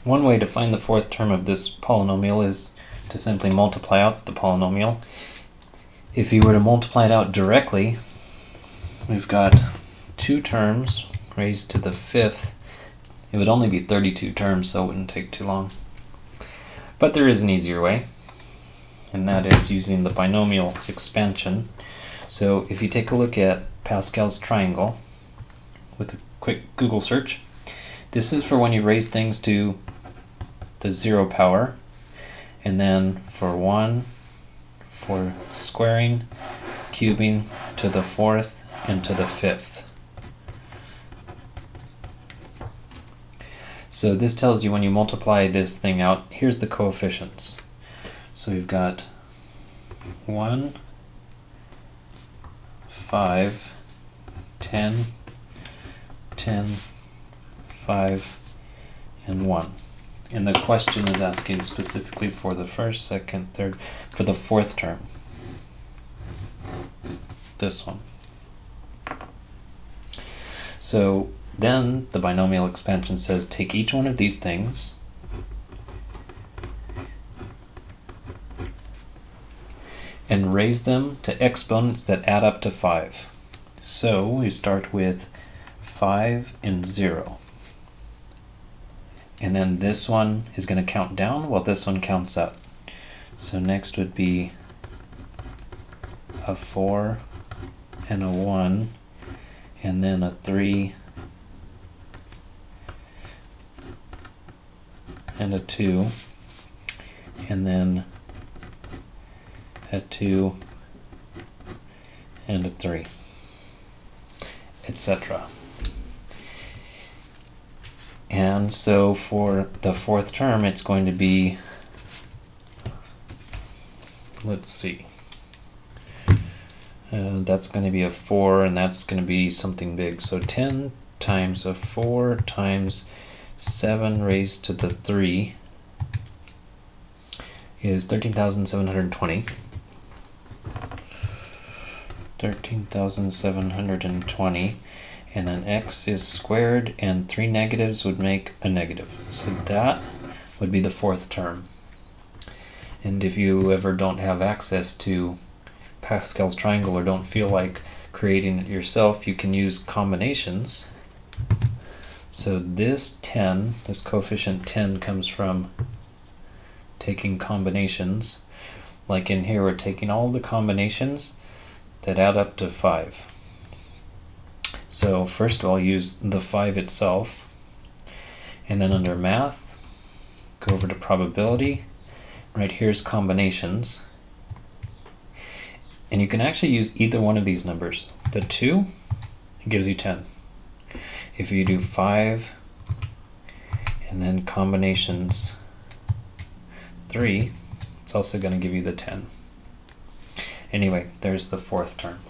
One way to find the fourth term of this polynomial is to simply multiply out the polynomial. If you were to multiply it out directly, we've got 2 terms raised to the 5th. It would only be 32 terms, so it wouldn't take too long. But there is an easier way, and that is using the binomial expansion. So if you take a look at Pascal's triangle with a quick Google search, this is for when you raise things to the 0 power, and then for 1, for squaring, cubing to the 4th and to the 5th. So this tells you when you multiply this thing out, here's the coefficients. So we've got 1, 5, 10, 10, 5, and 1. And the question is asking specifically for the first, second, third, for the fourth term. This one. So then the binomial expansion says take each one of these things and raise them to exponents that add up to 5. So we start with 5 and 0. And then this one is going to count down while this one counts up. So next would be a 4 and a 1, and then a 3 and a 2, and then a 2 and a 3, etc. And so for the fourth term, it's going to be, let's see, that's going to be a 4, and that's going to be something big. So 10 times a 4 times 7 raised to the 3 is 13,720. 13,720. And then x is squared, and 3 negatives would make a negative. So that would be the fourth term. And if you ever don't have access to Pascal's triangle or don't feel like creating it yourself, you can use combinations. So this 10, this coefficient 10, comes from taking combinations. Like in here, we're taking all the combinations that add up to 5. So first of all, use the 5 itself, and then under math, go over to probability. Right here's combinations, and you can actually use either one of these numbers. The 2, it gives you 10. If you do 5 and then combinations 3, it's also going to give you the 10. Anyway, there's the fourth term.